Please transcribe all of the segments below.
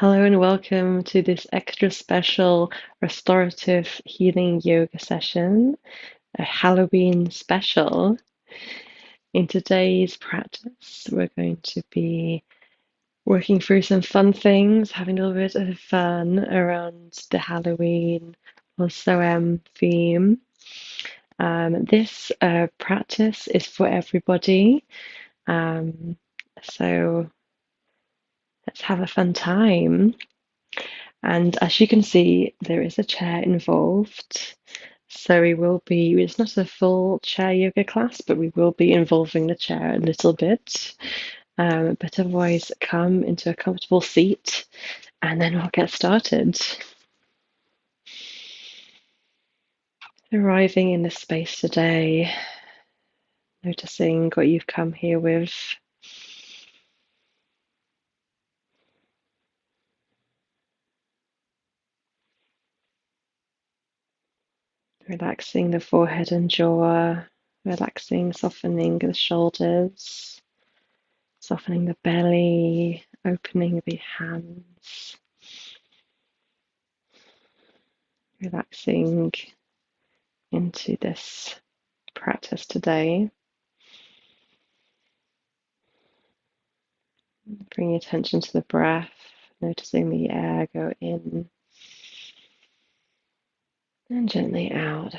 Hello and welcome to this extra special restorative healing yoga session, a Halloween special. In today's practice, we're going to be working through some fun things, having a little bit of fun around the Halloween also theme. This practice is for everybody, so let's have a fun time. And as you can see, there is a chair involved. So it's not a full chair yoga class, but we will be involving the chair a little bit. But otherwise, come into a comfortable seat and then we'll get started. Arriving in this space today, noticing what you've come here with. Relaxing the forehead and jaw, relaxing, softening the shoulders, softening the belly, opening the hands, relaxing into this practice today. Bring your attention to the breath, noticing the air go in and gently out.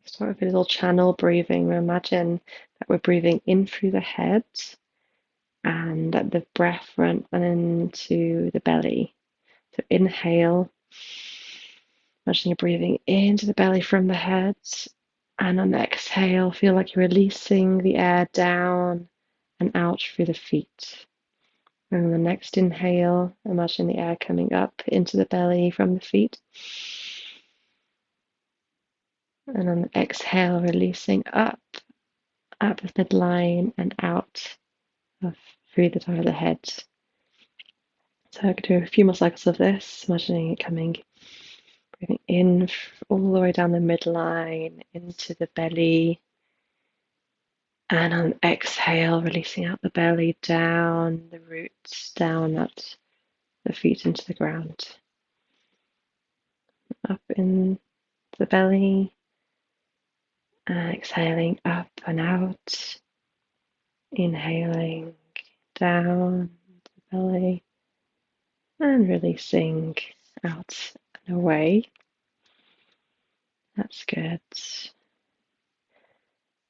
Start with a little channel breathing. Imagine that we're breathing in through the head and that the breath runs into the belly. So inhale, imagine you're breathing into the belly from the head, and on the exhale, feel like you're releasing the air down and out through the feet. And on the next inhale, imagine the air coming up into the belly from the feet. And on the exhale, releasing up the midline and out through the top of the head. So I could do a few more cycles of this, imagining it coming, breathing in all the way down the midline into the belly. And on exhale, releasing out the belly, down the roots, down at the feet into the ground. Up in the belly, and exhaling up and out. Inhaling down the belly and releasing out and away. That's good.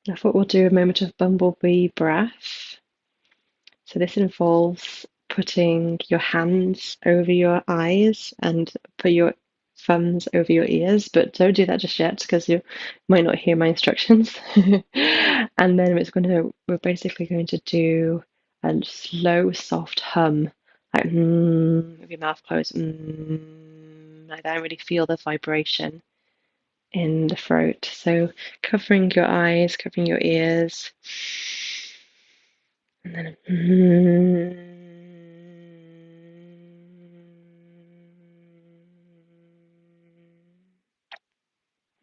I thought we'll do a moment of bumblebee breath. So this involves putting your hands over your eyes and put your thumbs over your ears, but don't do that just yet because you might not hear my instructions. And then we're basically going to do a slow, soft hum, like with your mouth closed, like that, and really feel the vibration in the throat. So covering your eyes, covering your ears, and then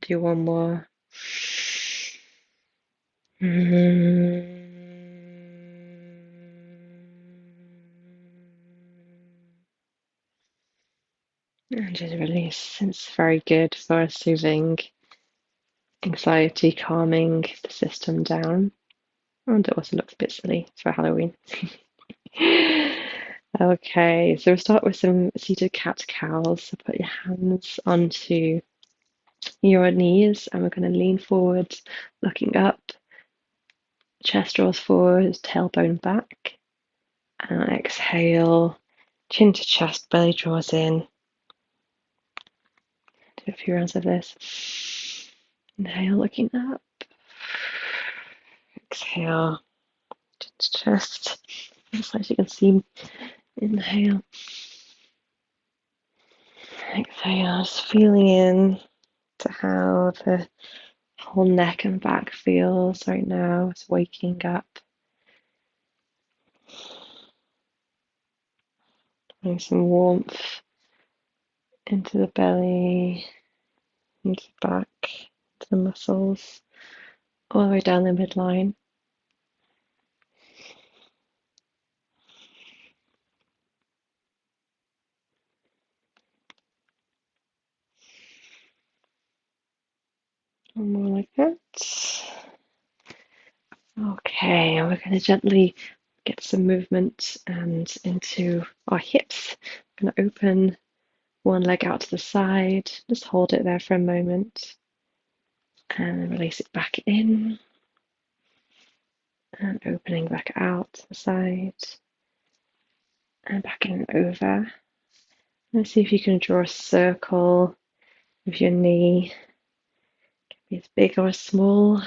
do one more. And just release. It's very good for soothing anxiety, calming the system down. And it also looks a bit silly for Halloween. Okay, so we'll start with some seated cat-cows. So put your hands onto your knees and we're going to lean forward, looking up. Chest draws forward, tailbone back. And on exhale, chin to chest, belly draws in. Do a few rounds of this. Inhale, looking up. Exhale, chin to chest. As you can see, inhale. Exhale, just feeling in to how the whole neck and back feels right now. It's waking up. Bring some warmth into the belly, and back to the muscles, all the way down the midline. One more like that. Okay, and we're going to gently get some movement and into our hips. I'm going to open one leg out to the side, just hold it there for a moment, and then release it back in, and opening back out to the side, and back in and over. And see if you can draw a circle with your knee. It can be as big or as small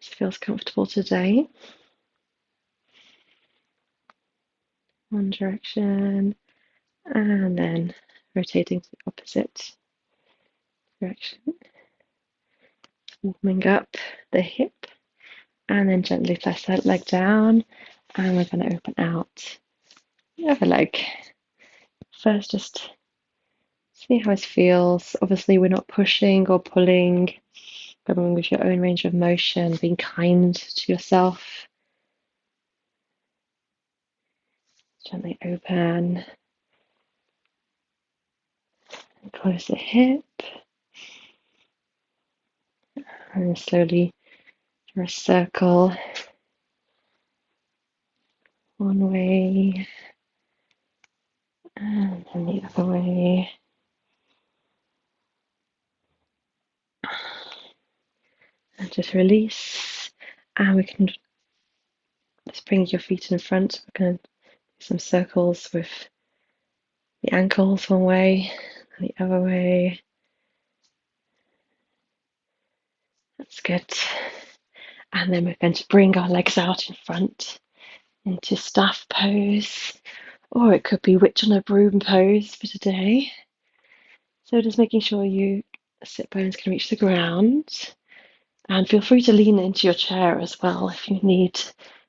as feels comfortable today. One direction, and then rotating to the opposite direction. Warming up the hip, and then gently press that leg down, and we're going to open out the other leg. First, just see how it feels. Obviously, we're not pushing or pulling, going with your own range of motion, being kind to yourself. Gently open and close the hip, and then slowly draw a circle one way, and then the other way. And just release, and we can just bring your feet in front. We're going to do some circles with the ankles one way and the other way. That's good. And then we're going to bring our legs out in front into staff pose, or it could be witch on a broom pose for today. So just making sure your sit bones can reach the ground, and feel free to lean into your chair as well if you need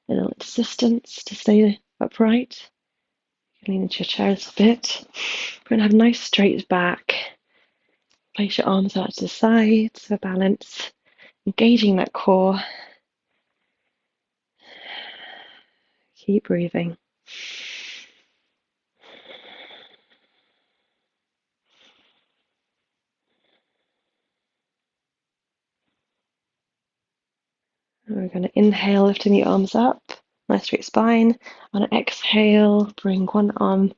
a little assistance to stay upright. You can lean into your chair a little bit. We're going to have a nice straight back. Place your arms out to the sides for balance, engaging that core. Keep breathing. And we're going to inhale, lifting the arms up, nice straight spine. On an exhale, bring one arm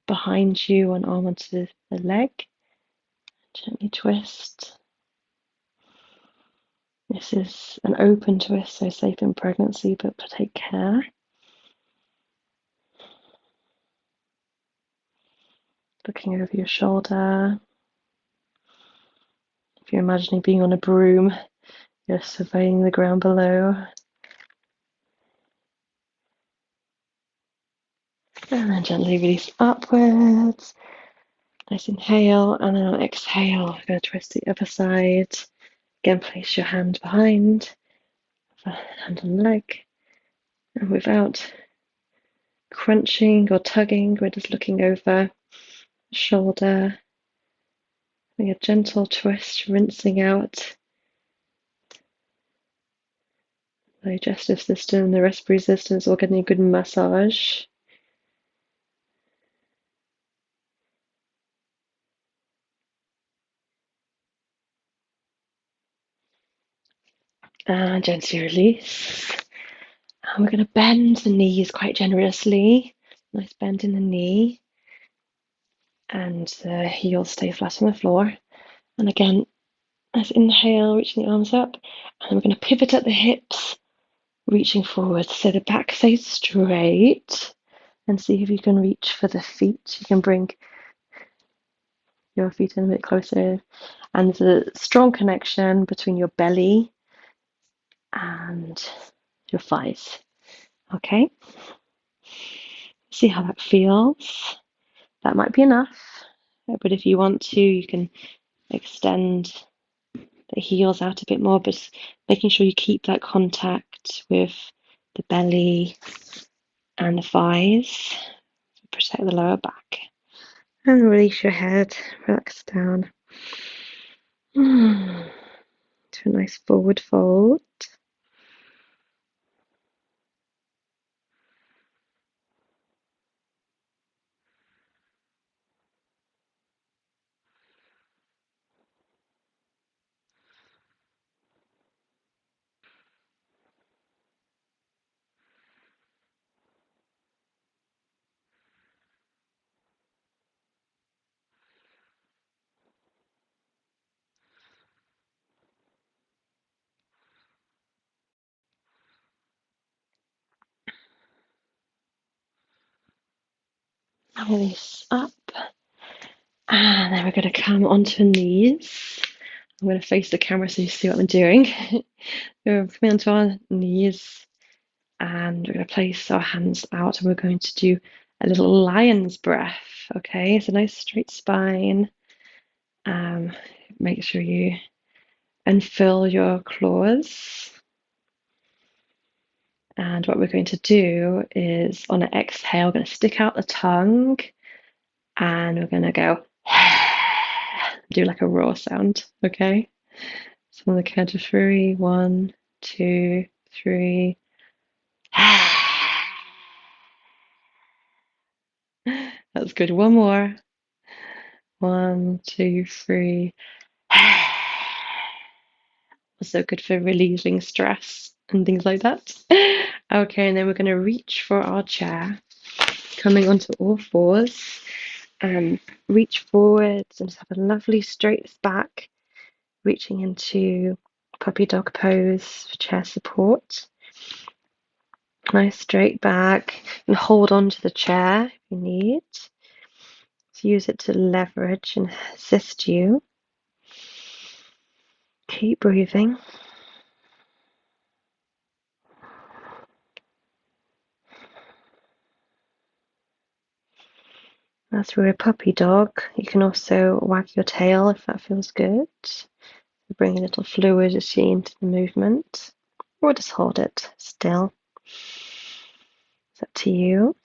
behind you, one arm onto the leg. Gently twist. This is an open twist, so safe in pregnancy, but take care. Looking over your shoulder. If you're imagining being on a broom, you're surveying the ground below. And then gently release upwards. Nice inhale, and then on exhale, we're going to twist the other side. Again, place your hand behind, hand on the leg, and without crunching or tugging, we're just looking over the shoulder, having a gentle twist, rinsing out the digestive system, the respiratory system is all getting a good massage. And gently release. And we're going to bend the knees quite generously. Nice bend in the knee. And the heels stay flat on the floor. And again, let's inhale, reaching the arms up. And we're going to pivot at the hips, reaching forward. So the back stays straight. And see if you can reach for the feet. You can bring your feet in a bit closer. And there's a strong connection between your belly and your thighs. Okay? See how that feels. That might be enough, but if you want to, you can extend the heels out a bit more, but making sure you keep that contact with the belly and the thighs to protect the lower back. And release your head, relax down. into a nice forward fold. Release up. And then we're going to come onto knees. I'm going to face the camera so you see what I'm doing. We're coming onto our knees and we're going to place our hands out and we're going to do a little lion's breath. Okay, it's a nice straight spine. Make sure you unfurl your claws. And what we're going to do is on an exhale, we're going to stick out the tongue and we're going to go do like a raw sound. Okay, so on the count of 3, 1, 2, 3. That's good. One more. 1, 2, 3. Also good for relieving stress and things like that. Okay, and then we're going to reach for our chair, coming onto all fours, and reach forwards and just have a lovely straight back, reaching into puppy dog pose for chair support. Nice straight back, and hold on to the chair if you need. So use it to leverage and assist you. Keep breathing. As we're a puppy dog, you can also wag your tail if that feels good. Bring a little fluidity into the movement, or just hold it still. It's up to you.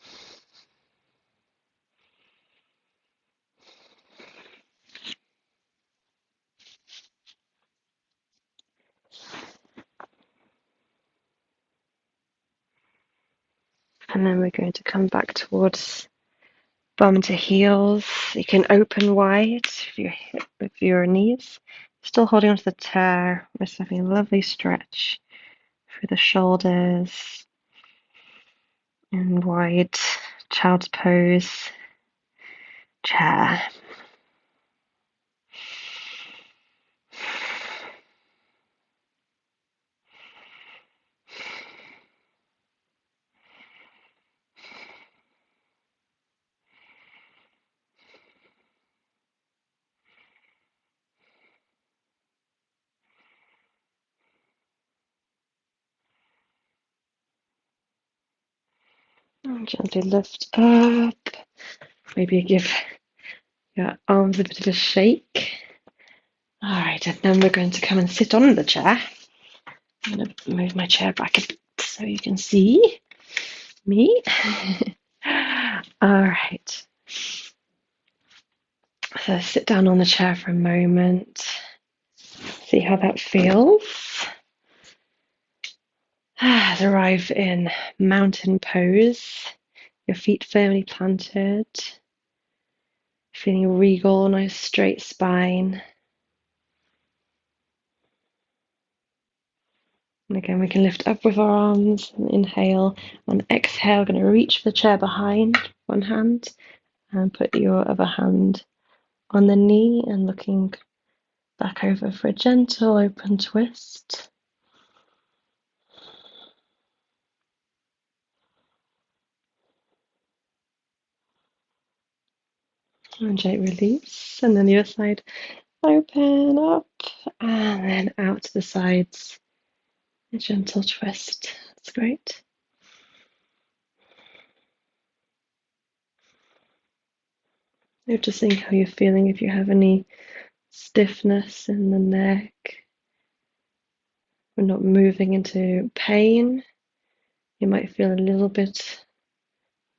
And then we're going to come back towards bum to heels. You can open wide with your knees. Still holding onto the chair. We're just having a lovely stretch through the shoulders and wide child's pose chair. And gently lift up. Maybe give your arms a bit of a shake. All right, and then we're going to come and sit on the chair. I'm going to move my chair back a bit so you can see me. All right. So sit down on the chair for a moment. See how that feels. Arrive in mountain pose. Your feet firmly planted. Feeling regal, nice straight spine. And again, we can lift up with our arms and inhale. On exhale, going to reach for the chair behind one hand and put your other hand on the knee and looking back over for a gentle open twist. And gently release. And then the other side, open up and then out to the sides. A gentle twist. That's great. Noticing how you're feeling, if you have any stiffness in the neck. We're not moving into pain. You might feel a little bit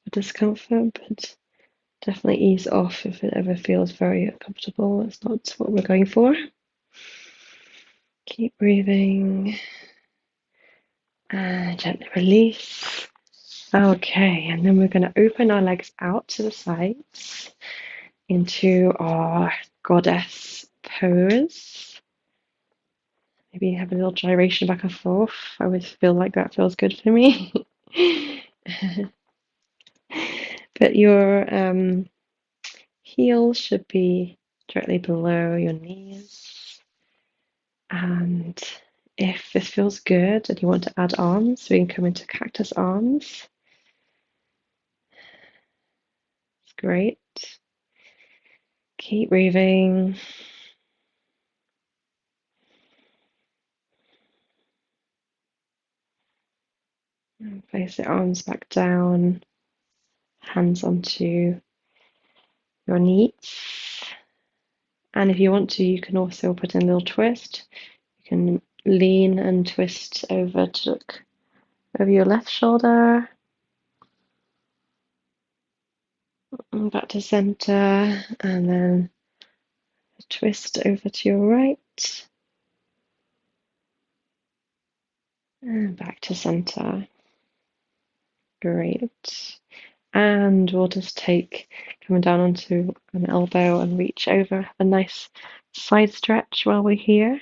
of discomfort, but definitely ease off if it ever feels very uncomfortable. That's not what we're going for. Keep breathing and gently release. Okay, and then we're going to open our legs out to the sides into our goddess pose. Maybe have a little gyration back and forth. I always feel like that feels good for me. But your heels should be directly below your knees. And if this feels good and you want to add arms, we can come into cactus arms. It's great. Keep breathing. And place the arms back down, hands onto your knees. And if you want to, you can also put in a little twist. You can lean and twist over to look over your left shoulder and back to center, and then twist over to your right and back to center. Great. And we'll just take coming down onto an elbow and reach over. Have a nice side stretch while we're here.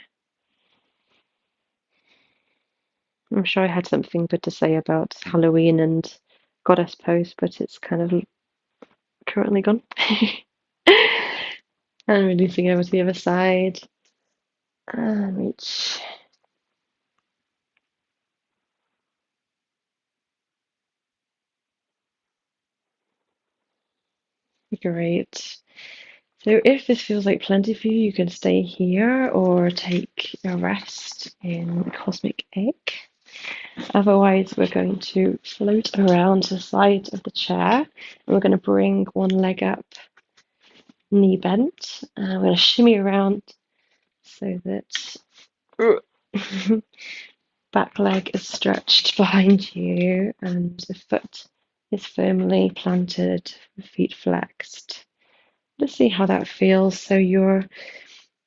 I'm sure I had something good to say about Halloween and goddess pose, but it's kind of currently gone. And releasing over to the other side. And reach. Great. So if this feels like plenty for you, you can stay here or take a rest in Cosmic Egg. Otherwise, we're going to float around the side of the chair. And we're going to bring one leg up, knee bent. And we're going to shimmy around so that back leg is stretched behind you and the foot is firmly planted, feet flexed. Let's see how that feels. So you're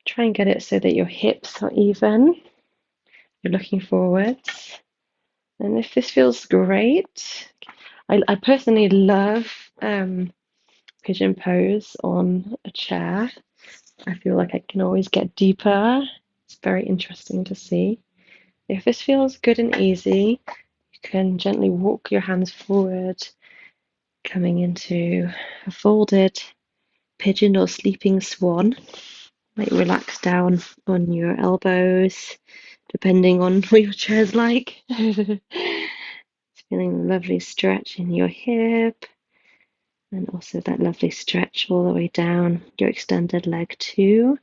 try and get it so that your hips are even. You're looking forwards. And if this feels great, I personally love pigeon pose on a chair. I feel like I can always get deeper. It's very interesting to see. If this feels good and easy, you can gently walk your hands forward, coming into a folded pigeon or sleeping swan. Like relax down on your elbows, depending on what your chair's like. Feeling a lovely stretch in your hip, and also that lovely stretch all the way down your extended leg too.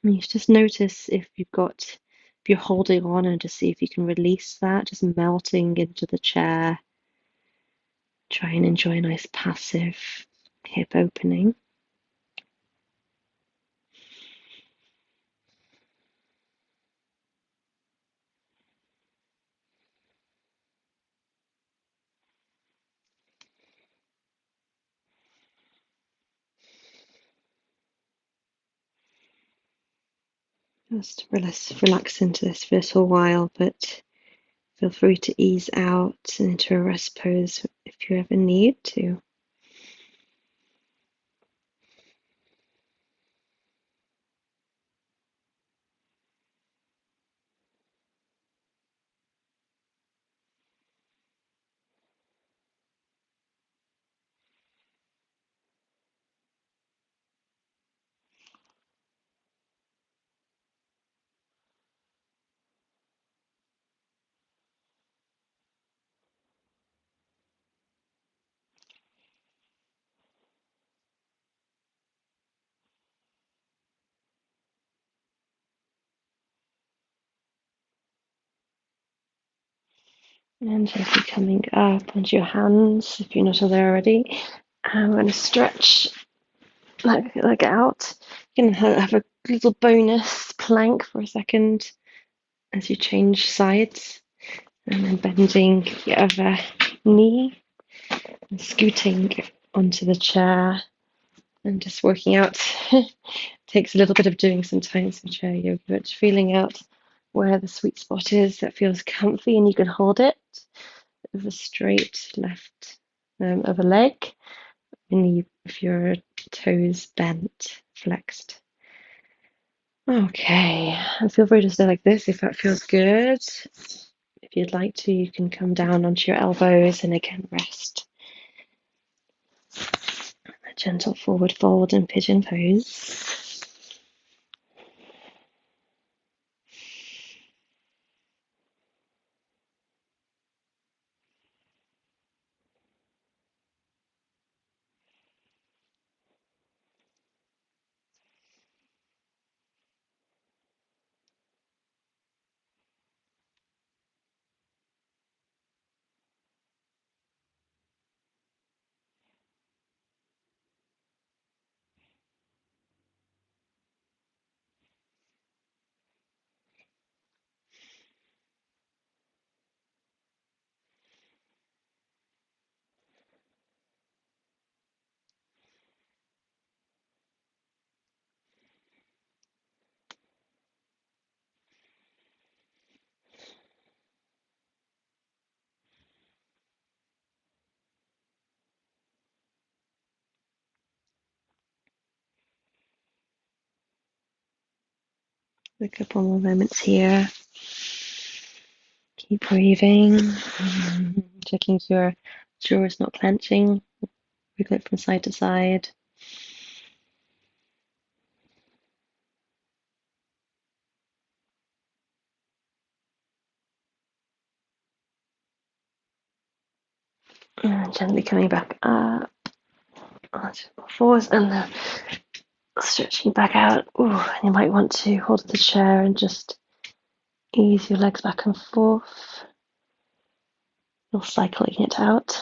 And you just notice if you're holding on, and just see if you can release that, just melting into the chair. Try and enjoy a nice passive hip opening. Just relax into this for a little while, but feel free to ease out into a rest pose if you ever need to. And gently coming up onto your hands if you're not there already. And we're going to stretch like out. You can have a little bonus plank for a second as you change sides, and then bending your other knee and scooting onto the chair. And just working out takes a little bit of doing sometimes with chair yoga, but feeling out where the sweet spot is that feels comfy and you can hold it with a straight left of a leg, and if your toes bent, flexed. Okay, and feel free to stay like this if that feels good. If you'd like to, you can come down onto your elbows and again rest. A gentle forward fold and pigeon pose. A couple more moments here. Keep breathing. Checking your jaw is not clenching. Wiggle it from side to side. And gently coming back up. Forwards and then stretching back out. Ooh, and you might want to hold the chair and just ease your legs back and forth. Or cycling it out.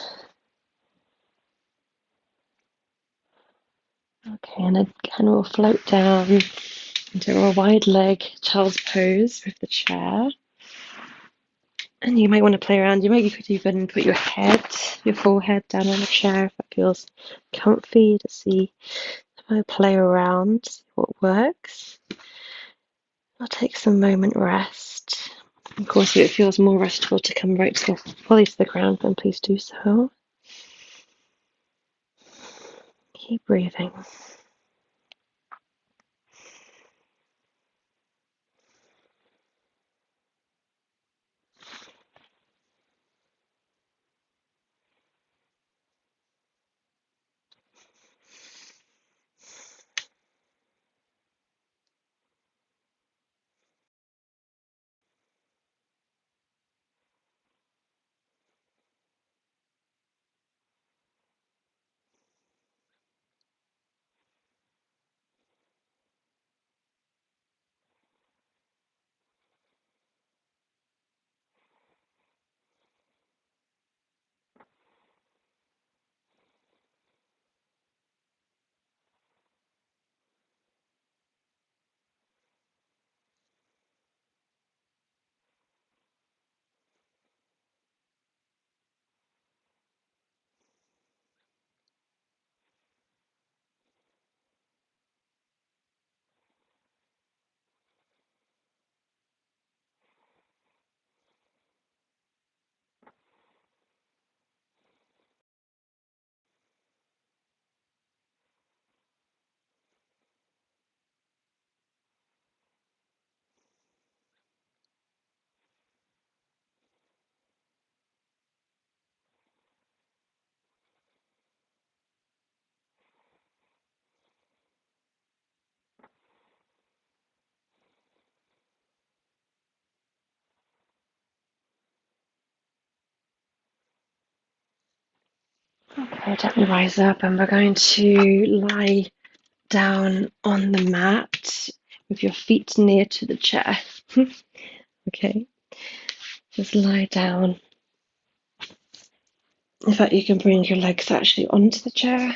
Okay, and again we'll float down into a wide leg child's pose with the chair. And you might want to play around. You could even put your forehead down on the chair if that feels comfy, to see how I play around, see what works. I'll take some moment rest. Of course, if it feels more restful to come fully to the ground, then please do so. Keep breathing. Okay, gently rise up, and we're going to lie down on the mat with your feet near to the chair. Okay, just lie down. In fact, you can bring your legs actually onto the chair.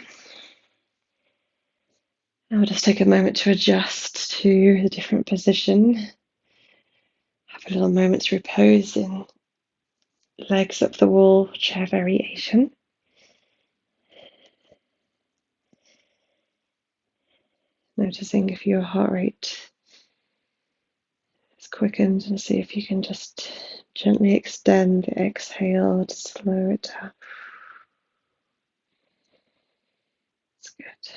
And we'll just take a moment to adjust to the different position. Have a little moment's repose in legs up the wall chair variation. noticing if your heart rate is quickened, and see if you can just gently extend the exhale to slow it down. That's good.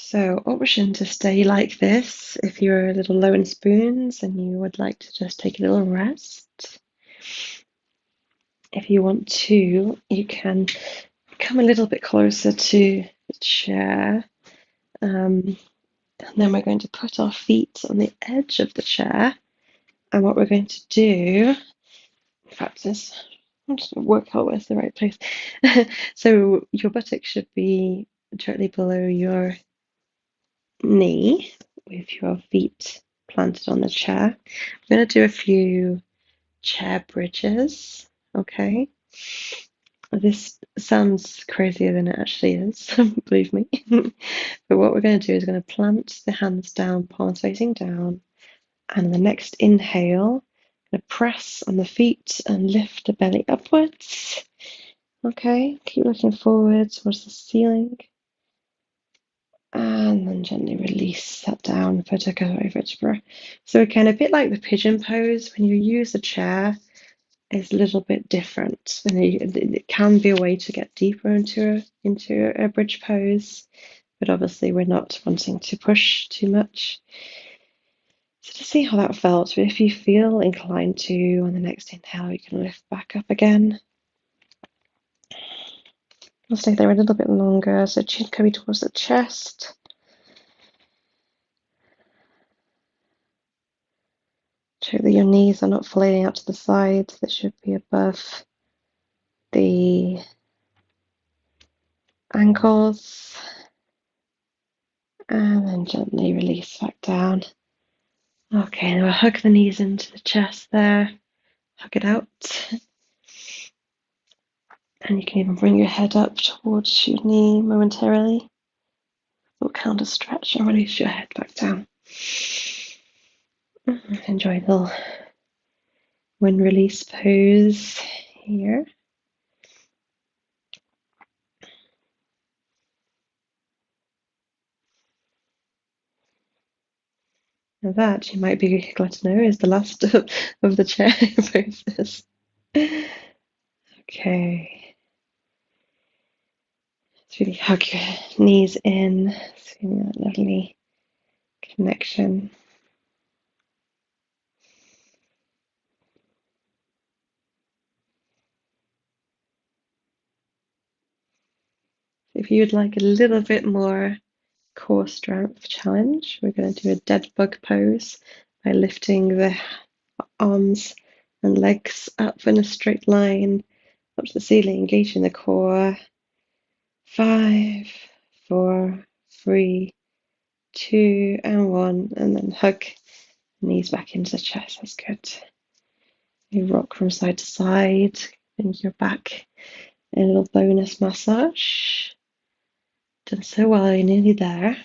So, option to stay like this if you're a little low in spoons and you would like to just take a little rest. If you want to, you can come a little bit closer to the chair. And then we're going to put our feet on the edge of the chair. And what we're going to do, in fact, is I'm just going to work out where's the right place. So your buttock should be directly below your knee with your feet planted on the chair. I'm going to do a few chair bridges, okay? This sounds crazier than it actually is, believe me. But what we're going to do is we're going to plant the hands down, palms facing down, and in the next inhale, going to press on the feet and lift the belly upwards. Okay, keep looking forward towards the ceiling. And then gently release that down, vertigo over vertebra. So again, a bit like the pigeon pose, when you use the chair, is a little bit different. And it can be a way to get deeper into a bridge pose, but obviously we're not wanting to push too much. So to see how that felt, but if you feel inclined to, on the next inhale, you can lift back up again. I'll stay there a little bit longer, so chin coming towards the chest. Check that your knees are not flailing out to the side. They should be above the ankles. And then gently release back down. Okay, now we'll hug the knees into the chest there. Hug it out. And you can even bring your head up towards your knee momentarily. Little counter stretch and release your head back down. Enjoy the little wind release pose here. And that, you might be glad to know, is the last of the chair poses. Okay. Let's really hug your knees in, feeling that lovely connection. If you'd like a little bit more core strength challenge, we're going to do a dead bug pose by lifting the arms and legs up in a straight line up to the ceiling, engaging the core. 5, 4, 3, 2, and 1, and then hug knees back into the chest. That's good. You rock from side to side, bring your back a little bonus massage. Done so well, you're nearly there.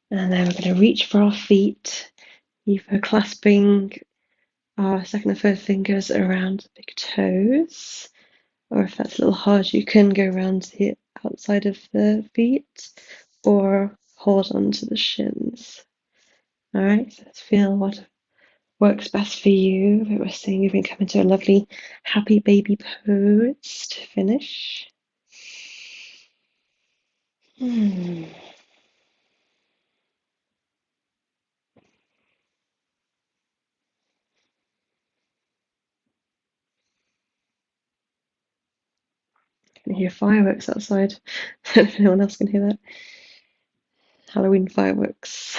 And then we're going to reach for our feet, either clasping our second and third fingers around the big toes, or if that's a little hard, you can go around the outside of the feet or hold on to the shins. All right, so let's feel what works best for you. But we're seeing if we can come into a lovely happy baby pose to finish. can hear fireworks outside. I don't know if anyone else can hear that. Halloween fireworks.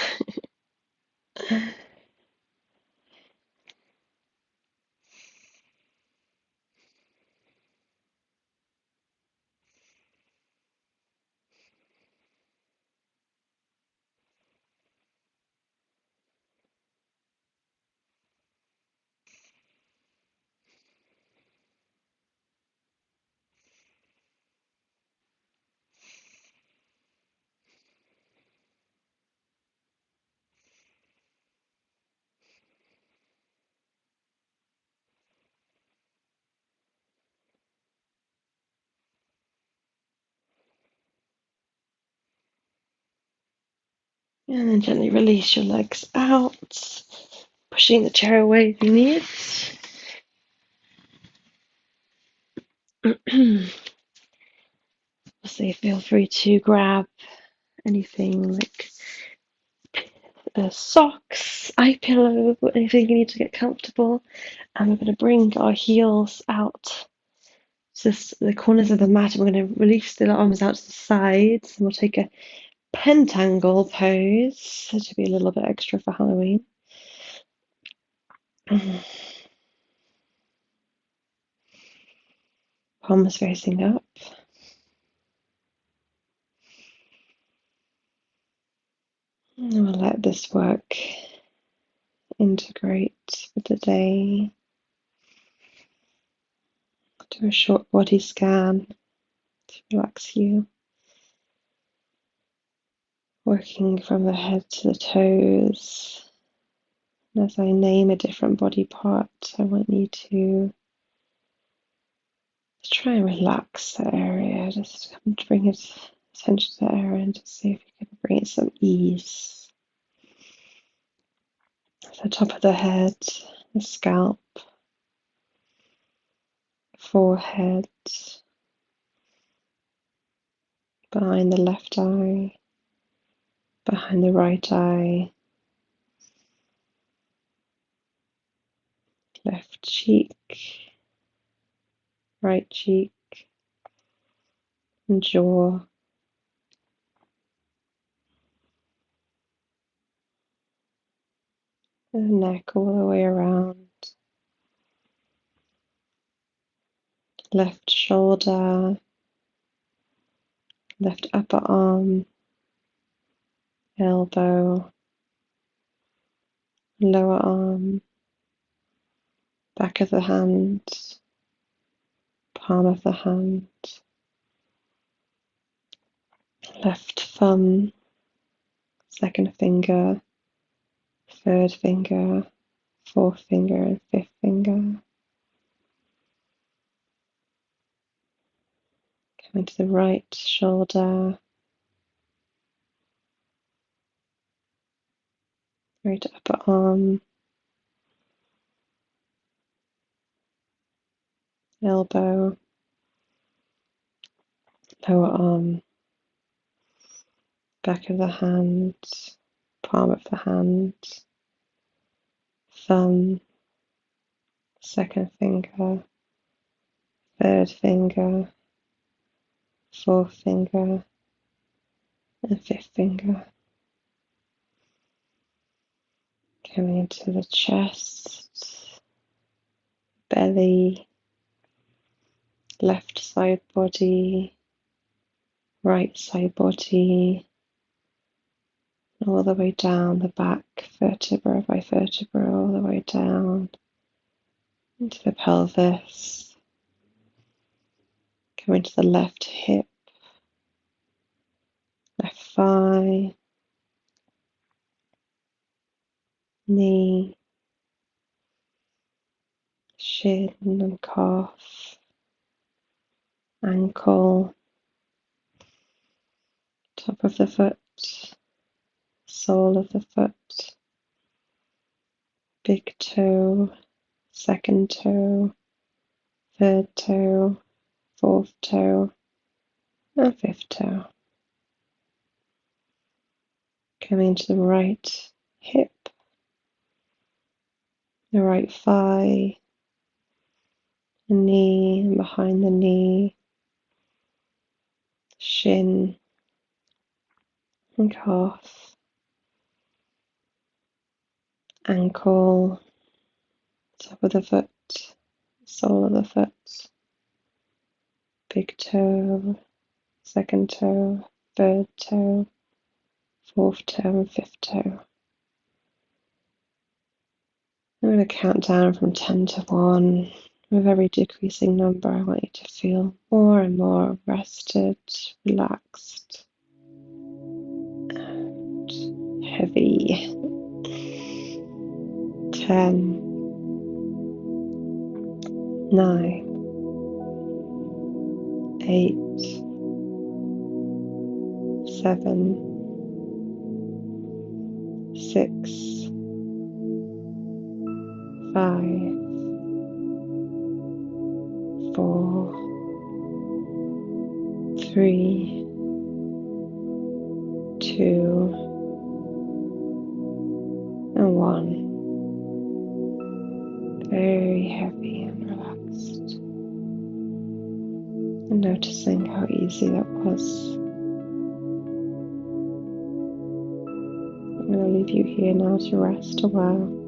And then gently release your legs out, pushing the chair away if you need. So feel free to grab anything like socks, eye pillow, anything you need to get comfortable. And we're going to bring our heels out to the corners of the mat. And we're going to release the arms out to the sides. And we'll take a pentacle pose to be a little bit extra for Halloween. Palms facing up. And we'll let this work integrate with the day. Do a short body scan to relax you. Working from the head to the toes. And as I name a different body part, I want you to try and relax the area. Just come to bring it attention to the area and just see if you can bring it some ease. The top of the head, the scalp, forehead, behind the left eye, behind the right eye, left cheek, right cheek, and jaw. And the neck all the way around. Left shoulder, left upper arm, elbow, lower arm, back of the hand, palm of the hand, left thumb, second finger, third finger, fourth finger, and fifth finger. Coming to the right shoulder, right upper arm, elbow, lower arm, back of the hand, palm of the hand, thumb, second finger, third finger, fourth finger, and fifth finger. Coming into the chest, belly, left side body, right side body, all the way down the back, vertebra by vertebra, all the way down into the pelvis. Coming to the left hip, left thigh, knee, shin and calf, ankle, top of the foot, sole of the foot, big toe, second toe, third toe, fourth toe, and fifth toe. Coming to the right hip, the right thigh, the knee, and behind the knee, shin and calf, ankle, top of the foot, sole of the foot, big toe, second toe, third toe, fourth toe, and fifth toe. I'm going to count down from 10 to 1. With every decreasing number, I want you to feel more and more rested, relaxed, and heavy. 10, 9, 8, 7, 6, 5, 4, 3, 2, and 1. Very heavy and relaxed. And noticing how easy that was. I'm going to leave you here now to rest a while.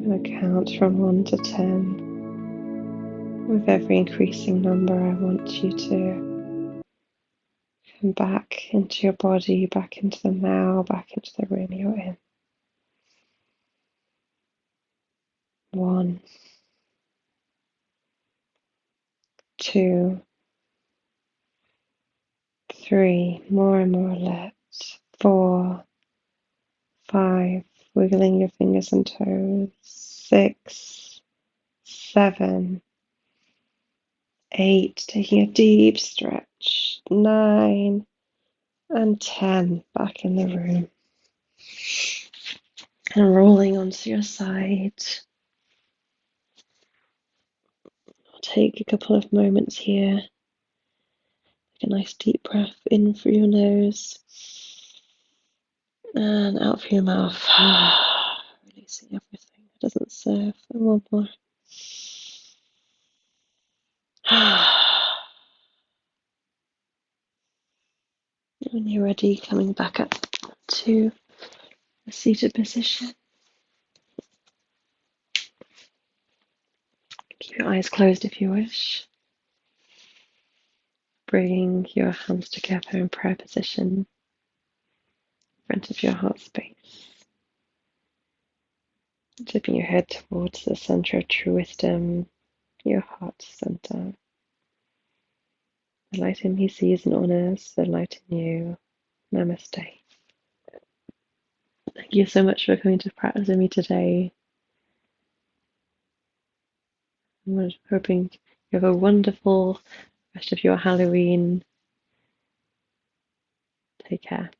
I'm going to count from 1 to 10. With every increasing number, I want you to come back into your body, back into the now, back into the room you're in. 1, 2, 3, more and more left. 4, 5, wiggling your fingers and toes. 6, 7, 8, taking a deep stretch. 9 and 10, back in the room. And rolling onto your side. I'll take a couple of moments here. Take a nice deep breath in through your nose and out through your mouth. Releasing everything that doesn't serve. And one more. When you're ready, coming back up to a seated position. Keep your eyes closed if you wish. Bring your hands together in prayer position in front of your heart space. Tipping your head towards the center of true wisdom, your heart center. The light in me sees and honors the light in you. Namaste. Thank you so much for coming to practice with me today. I'm hoping you have a wonderful rest of your Halloween. Take care.